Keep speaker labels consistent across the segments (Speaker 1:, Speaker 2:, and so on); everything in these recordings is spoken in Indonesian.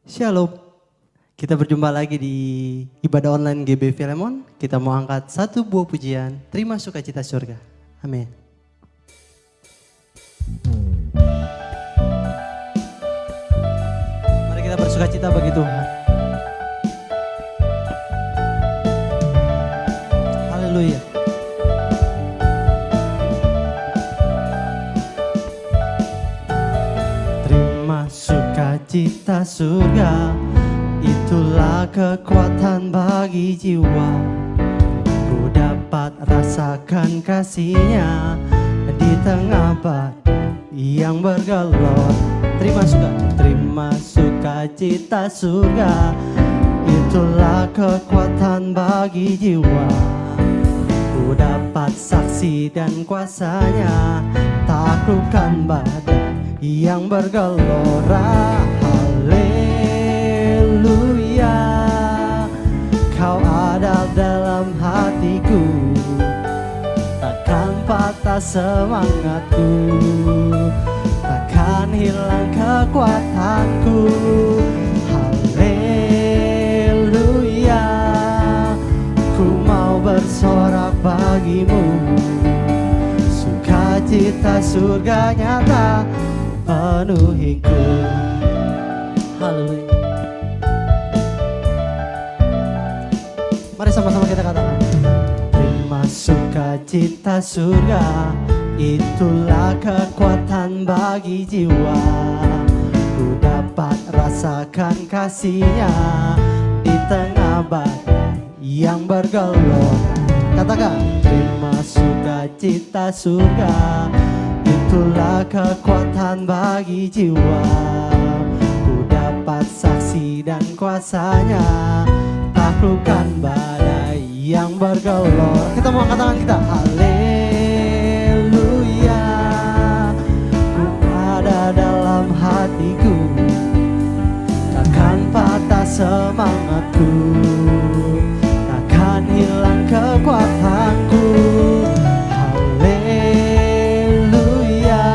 Speaker 1: Shalom. Kita berjumpa lagi di ibadah online GB Filemon. Kita mau angkat satu buah pujian. Terima sukacita surga. Amin. Mari kita bersukacita bagi Tuhan. Haleluya. Terima sukacita surga, itulah kekuatan bagi jiwa. Ku dapat rasakan kasih-Nya di tengah badai yang bergelor. Terima sukacita surga, itulah kekuatan bagi jiwa. Ku dapat saksi dan kuasa-Nya, taklukkan badai yang bergelora. Haleluya, Kau ada dalam hatiku, takkan patah semangatku, takkan hilang kekuatanku. Haleluya, ku mau bersorak bagimu, sukacita surga nyata penuhiku. Haleluya. Mari sama-sama kita katakan. Terima sukacita surga, itulah kekuatan bagi jiwa. Ku dapat rasakan kasih-Nya di tengah badai yang bergelora. Katakan, terima sukacita surga, itulah kekuatan bagi jiwa. Ku dapat saksi dan kuasa-Nya, taklukkan badai yang bergelora. Kita mau angkat tangan kita. Haleluya, ku ada dalam hatiku, takkan patah semangatku, takkan hilang kekuatanku. Haleluya,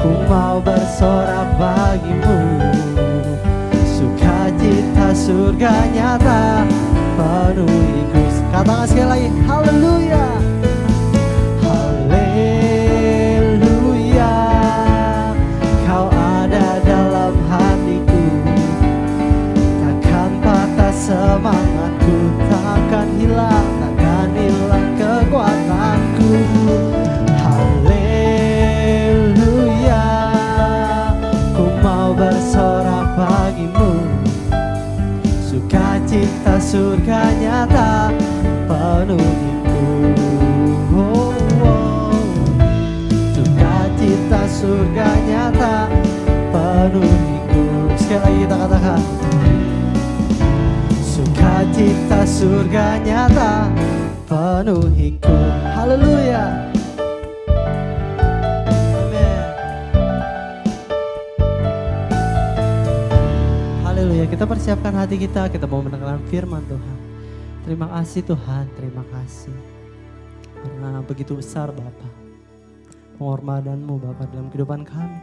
Speaker 1: ku mau bersorak bagimu, sukacita surga nyata penuhiku. Katakan sekali lagi. Haleluya, haleluya, Kau ada dalam hatiku, takkan patah semangatku, takkan hilang kekuatanku. Haleluya, ku mau bersorak bagimu, sukacita surga nyata penuhiku. Oh, oh. Sukacita surga nyata penuhiku. Sekali lagi kita katakan. Sukacita surga nyata penuhiku. Haleluya. Kita persiapkan hati kita mau mendengarkan firman Tuhan. Terima kasih Tuhan, terima kasih. Karena begitu besar Bapa pengorbanan-Mu Bapa dalam kehidupan kami.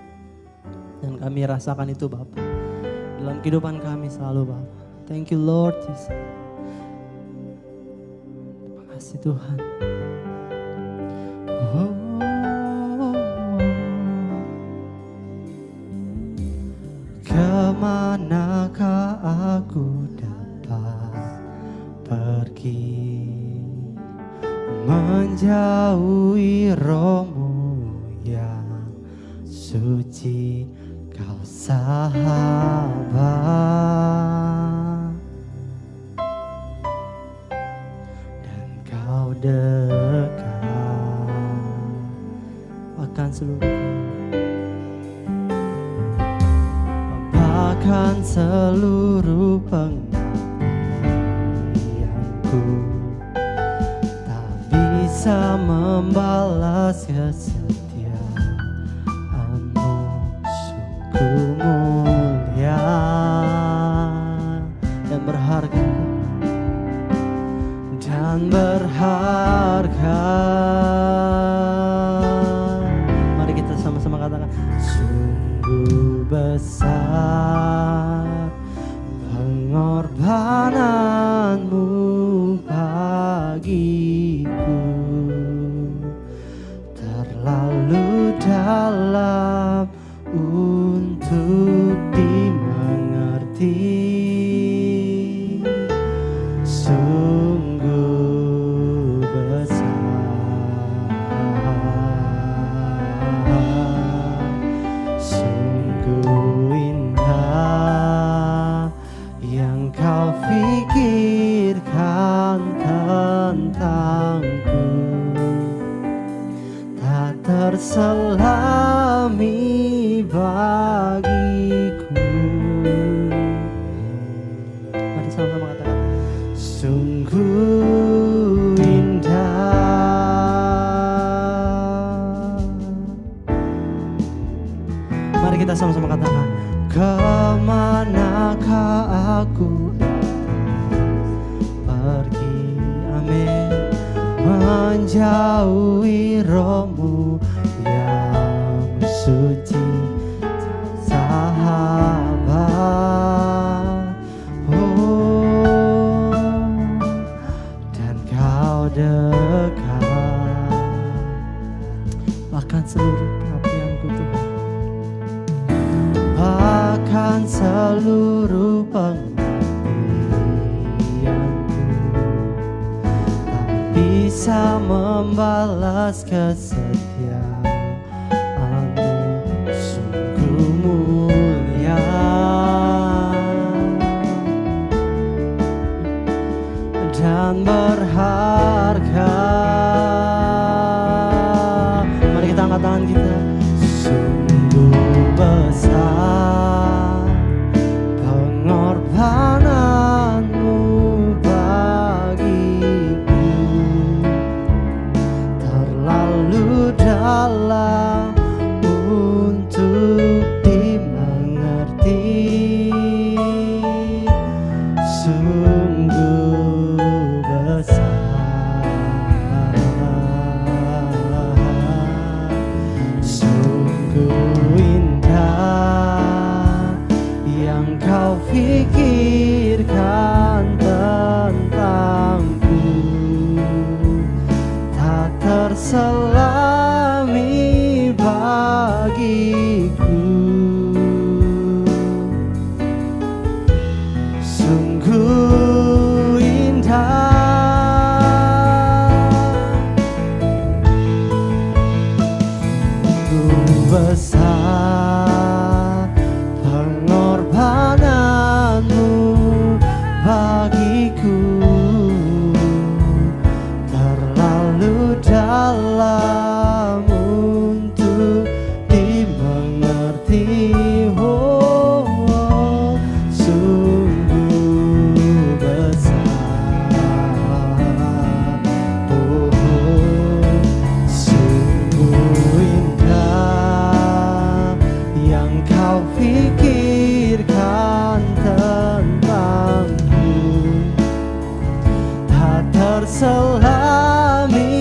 Speaker 1: Dan kami rasakan itu Bapa dalam kehidupan kami selalu Bapa. Thank you Lord Jesus. Terima kasih Tuhan. Kemanakah aku dapat pergi, menjauhi Roh-Mu yang suci, Kau sahabat, dan Kau dekat akan seluruh seluruh pengabdianku, tak bisa membalas kesetiaan-Mu, sungguh mulia dan berharga, Mari kita sama-sama katakan, sungguh besar dalam untuk dimengerti. Sungguh besar, sungguh indah yang kau pikirkan tentangku, tak terselami bagiku. Mari sama-sama katakan, sungguh indah. Mari kita sama-sama katakan, kemanakah aku pergi, amin, menjauhi rohmu yang suci, sahabat. Oh, dan kau dekat, bahkan seluruh pengabdianku Tuhan, bahkan seluruh pengabdianku tak bisa membalas kesetiaanmu. Sungguh mulia dan berharga. Mari kita angkat tangan kita. Sungguh besar pengorbananmu bagiku, terlalu dalam untuk dimengerti. Sungguh besar, sungguh indah yang kau pikirkan tentangku, tak terselami bagiku. Sungguh indah, sungguh besar pengorbananmu bagiku, terlalu dalam untuk dimengerti. Oh, oh, sungguh besar, oh, oh, sungguh indah yang kau pikirkan tentangku, tak terselami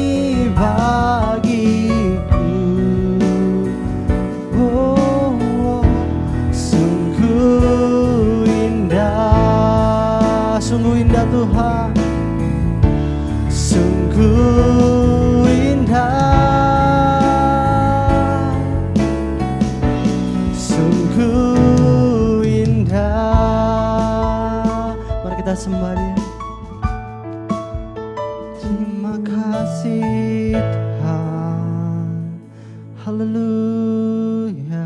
Speaker 1: bagiku. Oh, oh, sungguh indah Tuhan, sungguh indah, sungguh indah. Mari kita sembah Dia. Terima kasih Tuhan, haleluya.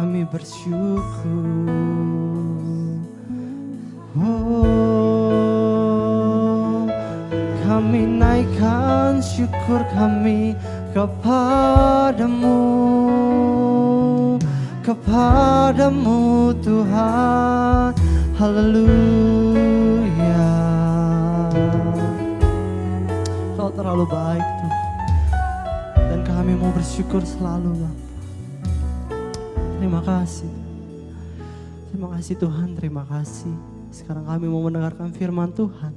Speaker 1: Kami bersyukur, oh, kami naikkan syukur kami kepadamu, kepadamu Tuhan, haleluya. Kau terlalu baik Tuhan, dan kami mau bersyukur selalu Bapa. Terima kasih, terima kasih Tuhan, terima kasih. Sekarang kami mau mendengarkan firman Tuhan.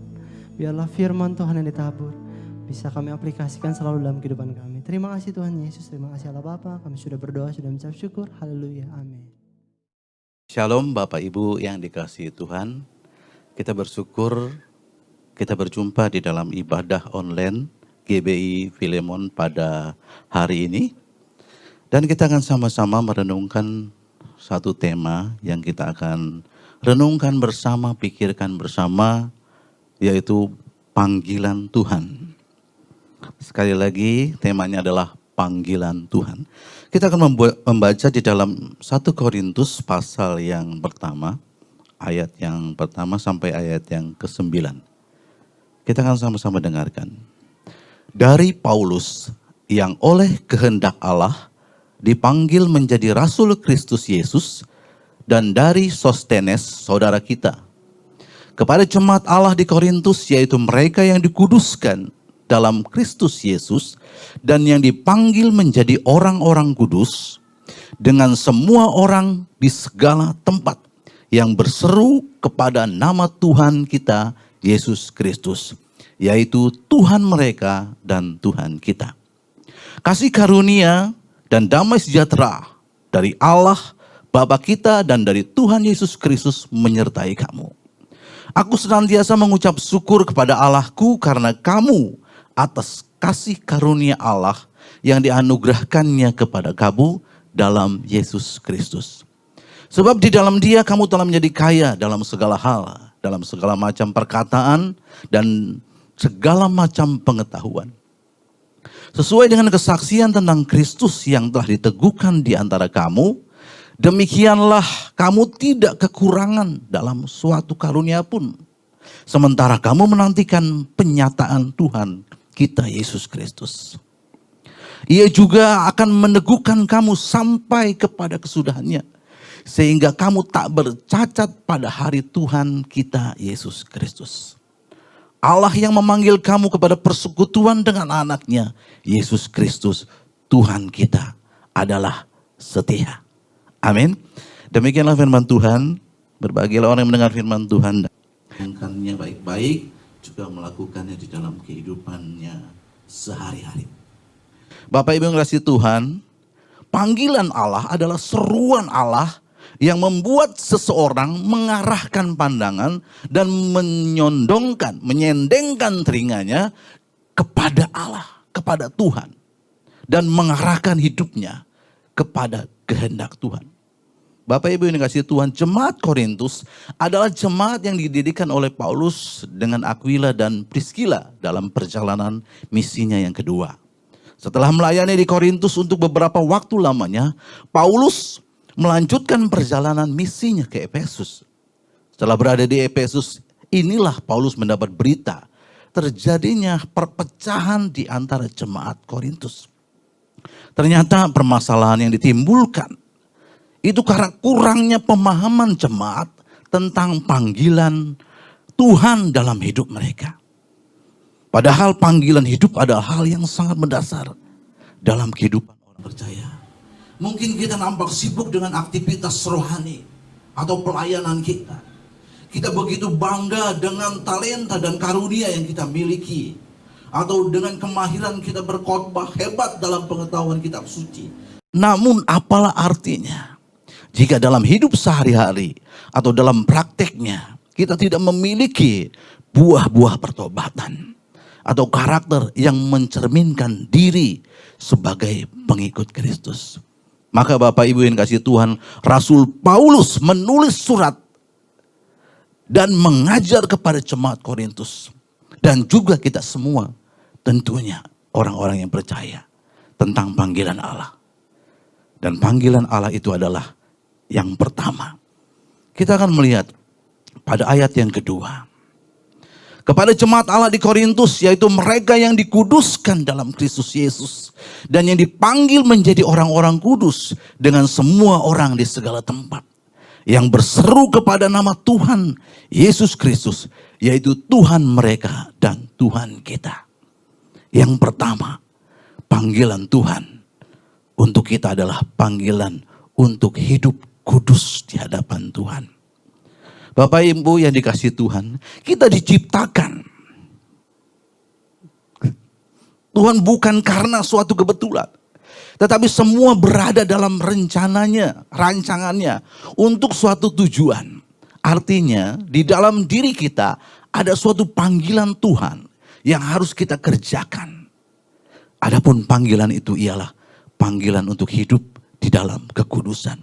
Speaker 1: Biarlah firman Tuhan yang ditabur bisa kami aplikasikan selalu dalam kehidupan kami. Terima kasih Tuhan Yesus, terima kasih Allah Bapa. Kami sudah berdoa, sudah mengucap syukur. Haleluya, amin.
Speaker 2: Shalom Bapak Ibu yang dikasihi Tuhan. Kita bersyukur kita berjumpa di dalam ibadah online GBI Filemon pada hari ini. Dan kita akan sama-sama merenungkan satu tema yang kita akan renungkan bersama, pikirkan bersama, yaitu panggilan Tuhan. Sekali lagi temanya adalah panggilan Tuhan. Kita akan membaca di dalam 1 Korintus pasal yang pertama, ayat yang pertama sampai ayat yang ke-9. Kita akan sama-sama dengarkan. Dari Paulus yang oleh kehendak Allah dipanggil menjadi Rasul Kristus Yesus, dan dari Sostenes saudara kita, kepada jemaat Allah di Korintus, yaitu mereka yang dikuduskan dalam Kristus Yesus dan yang dipanggil menjadi orang-orang kudus, dengan semua orang di segala tempat yang berseru kepada nama Tuhan kita Yesus Kristus, yaitu Tuhan mereka dan Tuhan kita. Kasih karunia dan damai sejahtera dari Allah Bapa kita dan dari Tuhan Yesus Kristus menyertai kamu. Aku senantiasa mengucap syukur kepada Allahku karena kamu atas kasih karunia Allah yang dianugerahkannya kepada kamu dalam Yesus Kristus. Sebab di dalam Dia kamu telah menjadi kaya dalam segala hal, dalam segala macam perkataan dan segala macam pengetahuan. Sesuai dengan kesaksian tentang Kristus yang telah diteguhkan di antara kamu, demikianlah kamu tidak kekurangan dalam suatu karunia pun, sementara kamu menantikan penyataan Tuhan kita Yesus Kristus. Ia juga akan meneguhkan kamu sampai kepada kesudahannya, sehingga kamu tak bercacat pada hari Tuhan kita Yesus Kristus. Allah yang memanggil kamu kepada persekutuan dengan anaknya, Yesus Kristus, Tuhan kita, adalah setia. Amin. Demikianlah firman Tuhan. Berbahagialah orang yang mendengar firman Tuhan dan melakukannya baik-baik, juga melakukannya di dalam kehidupannya sehari-hari. Bapak Ibu yang kasih Tuhan, panggilan Allah adalah seruan Allah yang membuat seseorang mengarahkan pandangan dan menyendengkan telinganya kepada Allah, kepada Tuhan, dan mengarahkan hidupnya kepada kehendak Tuhan. Bapak Ibu yang dikasihi Tuhan, jemaat Korintus adalah jemaat yang didirikan oleh Paulus dengan Aquila dan Priscilla dalam perjalanan misinya yang kedua. Setelah melayani di Korintus untuk beberapa waktu lamanya, Paulus melanjutkan perjalanan misinya ke Efesus. Setelah berada di Efesus, inilah Paulus mendapat berita terjadinya perpecahan di antara jemaat Korintus. Ternyata permasalahan yang ditimbulkan itu karena kurangnya pemahaman jemaat tentang panggilan Tuhan dalam hidup mereka. Padahal panggilan hidup adalah hal yang sangat mendasar dalam kehidupan orang percaya. Mungkin kita nampak sibuk dengan aktivitas rohani atau pelayanan kita. Kita begitu bangga dengan talenta dan karunia yang kita miliki. Atau dengan kemahiran kita berkhotbah hebat dalam pengetahuan kitab suci. Namun apalah artinya jika dalam hidup sehari-hari atau dalam prakteknya kita tidak memiliki buah-buah pertobatan atau karakter yang mencerminkan diri sebagai pengikut Kristus. Maka Bapak Ibu yang kasih Tuhan, Rasul Paulus menulis surat dan mengajar kepada jemaat Korintus. Dan juga kita semua, tentunya orang-orang yang percaya tentang panggilan Allah. Dan panggilan Allah itu adalah yang pertama. Kita akan melihat pada ayat yang kedua. Kepada jemaat Allah di Korintus, yaitu mereka yang dikuduskan dalam Kristus Yesus. Dan yang dipanggil menjadi orang-orang kudus dengan semua orang di segala tempat. Yang berseru kepada nama Tuhan Yesus Kristus, yaitu Tuhan mereka dan Tuhan kita. Yang pertama, panggilan Tuhan untuk kita adalah panggilan untuk hidup kudus di hadapan Tuhan. Bapak Ibu yang dikasihi Tuhan, kita diciptakan. Tuhan bukan karena suatu kebetulan, tetapi semua berada dalam rencananya, rancangannya untuk suatu tujuan. Artinya di dalam diri kita ada suatu panggilan Tuhan yang harus kita kerjakan. Adapun panggilan itu ialah panggilan untuk hidup di dalam kekudusan.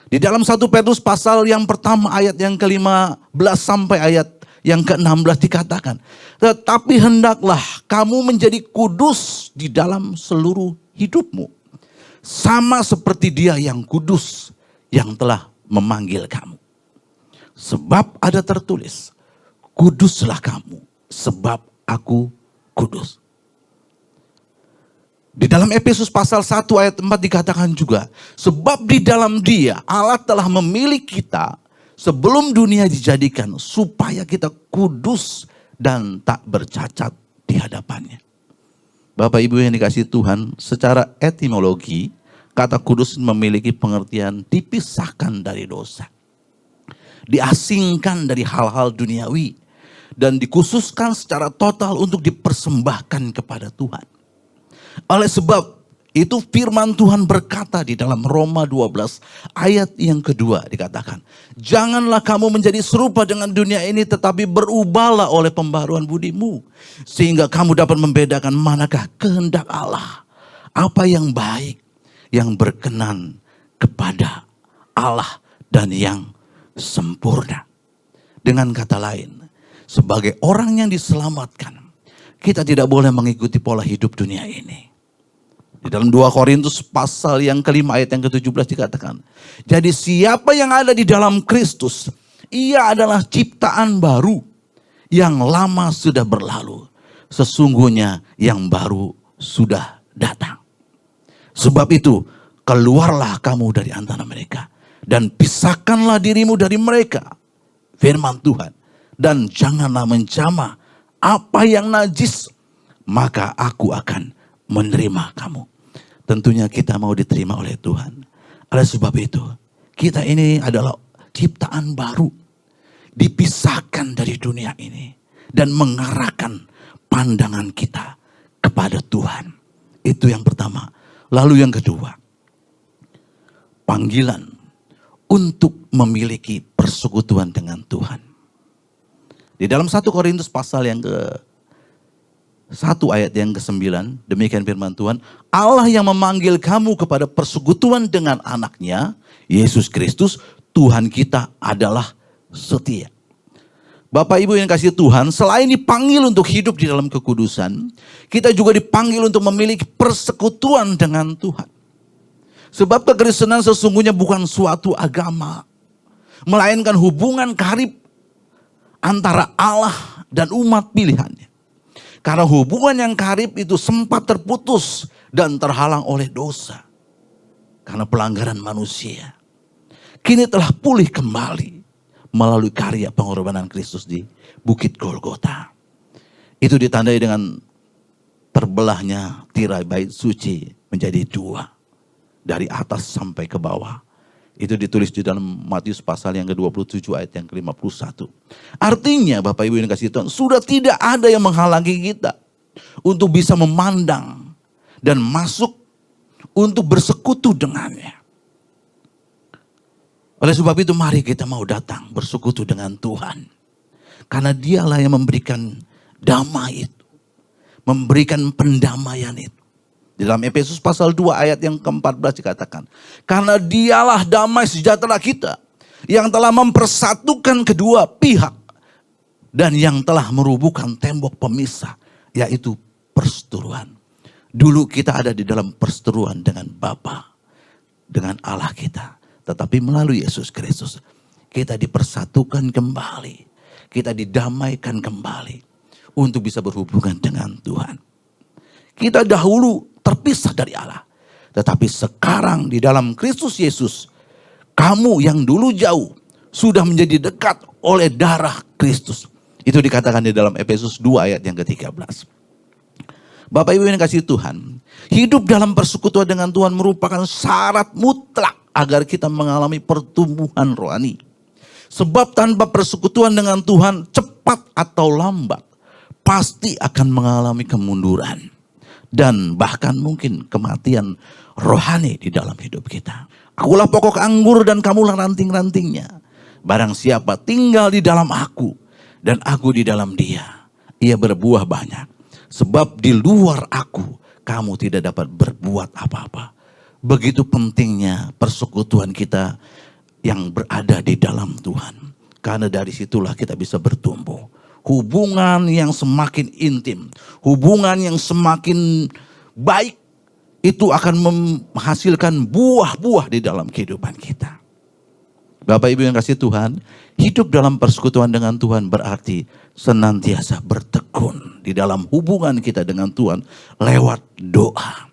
Speaker 2: Di dalam 1 Petrus pasal yang pertama ayat yang ke-15 sampai ayat yang ke-16 dikatakan, tetapi hendaklah kamu menjadi kudus di dalam seluruh hidupmu, sama seperti Dia yang kudus yang telah memanggil kamu. Sebab ada tertulis, kuduslah kamu sebab aku kudus. Di dalam Efesus pasal 1 ayat 4 dikatakan juga, sebab di dalam Dia Allah telah memilih kita sebelum dunia dijadikan supaya kita kudus dan tak bercacat di hadapannya. Bapak Ibu yang dikasihi Tuhan, secara etimologi kata kudus memiliki pengertian dipisahkan dari dosa, diasingkan dari hal-hal duniawi, dan dikhususkan secara total untuk dipersembahkan kepada Tuhan. Oleh sebab itu firman Tuhan berkata di dalam Roma 12 ayat yang kedua dikatakan, janganlah kamu menjadi serupa dengan dunia ini, tetapi berubahlah oleh pembaruan budimu, sehingga kamu dapat membedakan manakah kehendak Allah, apa yang baik, yang berkenan kepada Allah, dan yang sempurna. Dengan kata lain, sebagai orang yang diselamatkan, kita tidak boleh mengikuti pola hidup dunia ini. Di dalam 2 Korintus pasal yang ke-5 ayat yang ke-17 dikatakan, jadi siapa yang ada di dalam Kristus, ia adalah ciptaan baru, yang lama sudah berlalu, sesungguhnya yang baru sudah datang. Sebab itu, keluarlah kamu dari antara mereka, dan pisahkanlah dirimu dari mereka, firman Tuhan, dan janganlah menjamah apa yang najis, maka aku akan menerima kamu. Tentunya kita mau diterima oleh Tuhan. Oleh sebab itu, kita ini adalah ciptaan baru, dipisahkan dari dunia ini, dan mengarahkan pandangan kita kepada Tuhan. Itu yang pertama. Lalu yang kedua, panggilan untuk memiliki persekutuan dengan Tuhan. Di dalam 1 Korintus pasal yang ke-1 ayat yang ke-9, demikian firman Tuhan, Allah yang memanggil kamu kepada persekutuan dengan anaknya, Yesus Kristus, Tuhan kita adalah setia. Bapak Ibu yang kasih Tuhan, selain dipanggil untuk hidup di dalam kekudusan, kita juga dipanggil untuk memiliki persekutuan dengan Tuhan. Sebab kekristenan sesungguhnya bukan suatu agama, melainkan hubungan karib antara Allah dan umat pilihannya. Karena hubungan yang karib itu sempat terputus dan terhalang oleh dosa. Karena pelanggaran manusia. Kini telah pulih kembali melalui karya pengorbanan Kristus di Bukit Golgota. Itu ditandai dengan terbelahnya tirai bait suci menjadi dua. Dari atas sampai ke bawah. Itu ditulis di dalam Matius pasal yang ke-27 ayat yang ke-51. Artinya Bapak Ibu yang kasih Tuhan, sudah tidak ada yang menghalangi kita untuk bisa memandang dan masuk untuk bersekutu dengannya. Oleh sebab itu mari kita mau datang bersekutu dengan Tuhan. Karena Dialah yang memberikan damai itu. Memberikan pendamaian itu. Di dalam Efesus pasal 2 ayat yang ke-14 dikatakan, karena Dialah damai sejahtera kita, yang telah mempersatukan kedua pihak, dan yang telah merubuhkan tembok pemisah, yaitu perseteruan. Dulu kita ada di dalam perseteruan dengan Bapa, dengan Allah kita. Tetapi melalui Yesus Kristus, kita dipersatukan kembali, kita didamaikan kembali, untuk bisa berhubungan dengan Tuhan. Kita dahulu terpisah dari Allah. Tetapi sekarang di dalam Kristus Yesus, kamu yang dulu jauh sudah menjadi dekat oleh darah Kristus. Itu dikatakan di dalam Efesus 2 ayat yang ke-13. Bapak Ibu yang kasih Tuhan, hidup dalam persekutuan dengan Tuhan merupakan syarat mutlak agar kita mengalami pertumbuhan rohani. Sebab tanpa persekutuan dengan Tuhan, cepat atau lambat, pasti akan mengalami kemunduran. Dan bahkan mungkin kematian rohani di dalam hidup kita. Akulah pokok anggur dan kamulah ranting-rantingnya. Barang siapa tinggal di dalam aku dan aku di dalam dia, ia berbuah banyak. Sebab di luar aku kamu tidak dapat berbuat apa-apa. Begitu pentingnya persekutuan kita yang berada di dalam Tuhan. Karena dari situlah kita bisa bertumbuh. Hubungan yang semakin intim, hubungan yang semakin baik, itu akan menghasilkan buah-buah di dalam kehidupan kita. Bapak Ibu yang kasih Tuhan, hidup dalam persekutuan dengan Tuhan berarti senantiasa bertekun di dalam hubungan kita dengan Tuhan lewat doa,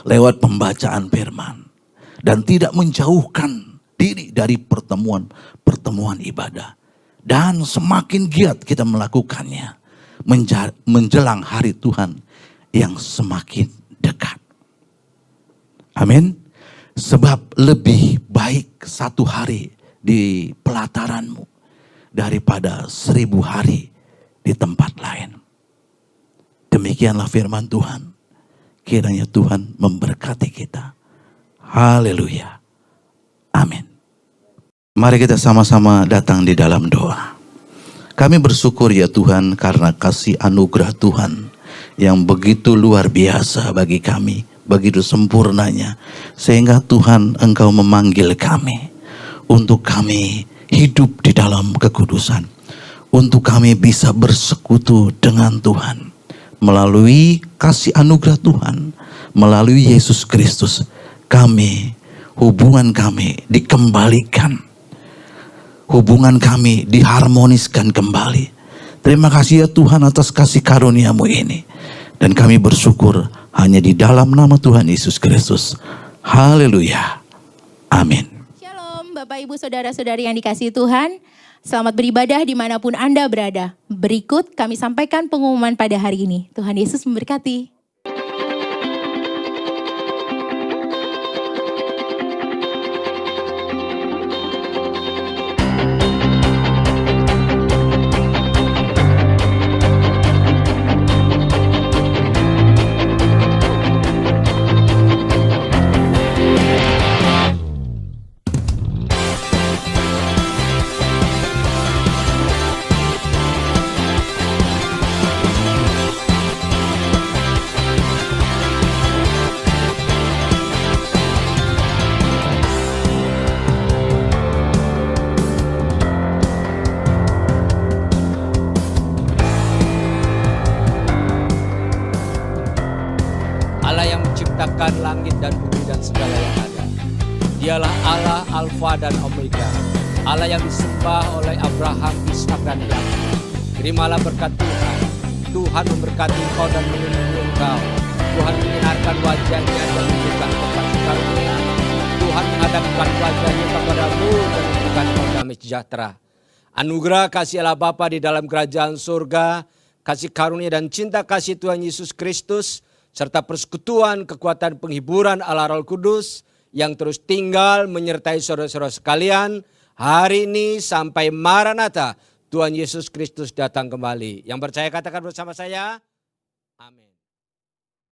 Speaker 2: lewat pembacaan firman, dan tidak menjauhkan diri dari pertemuan ibadah. Dan semakin giat kita melakukannya menjelang hari Tuhan yang semakin dekat. Amin. Sebab lebih baik 1 hari di pelataranmu daripada 1000 hari di tempat lain. Demikianlah firman Tuhan. Kiranya Tuhan memberkati kita. Haleluya. Amin. Mari kita sama-sama datang di dalam doa. Kami bersyukur ya Tuhan karena kasih anugerah Tuhan yang begitu luar biasa bagi kami, begitu sempurnanya. Sehingga Tuhan Engkau memanggil kami untuk kami hidup di dalam kekudusan. Untuk kami bisa bersekutu dengan Tuhan. Melalui kasih anugerah Tuhan, melalui Yesus Kristus, hubungan kami dikembalikan. Hubungan kami diharmoniskan kembali. Terima kasih ya Tuhan atas kasih karunia-Mu ini. Dan kami bersyukur hanya di dalam nama Tuhan Yesus Kristus. Haleluya. Amin.
Speaker 3: Shalom Bapak Ibu Saudara-saudari yang dikasihi Tuhan. Selamat beribadah dimanapun Anda berada. Berikut kami sampaikan pengumuman pada hari ini. Tuhan Yesus memberkati.
Speaker 4: Allah yang menciptakan langit dan bumi dan segala yang ada. Dialah Allah Alfa dan Omega. Allah yang disembah oleh Abraham, Ishak dan Yakub. Terimalah berkat Tuhan. Tuhan memberkati engkau dan melindungi engkau. Tuhan menyinarkan wajahnya dan memberikan kepada karunia. Tuhan menghadapkan wajahnya kepadamu dan memberikan engkau damai sejahtera. Anugerah kasih Allah Bapa di dalam kerajaan surga, kasih karunia dan cinta kasih Tuhan Yesus Kristus, serta persekutuan kekuatan penghiburan Allah Roh Kudus yang terus tinggal menyertai saudara-saudara sekalian hari ini sampai Maranatha Tuhan Yesus Kristus datang kembali. Yang percaya katakan bersama saya.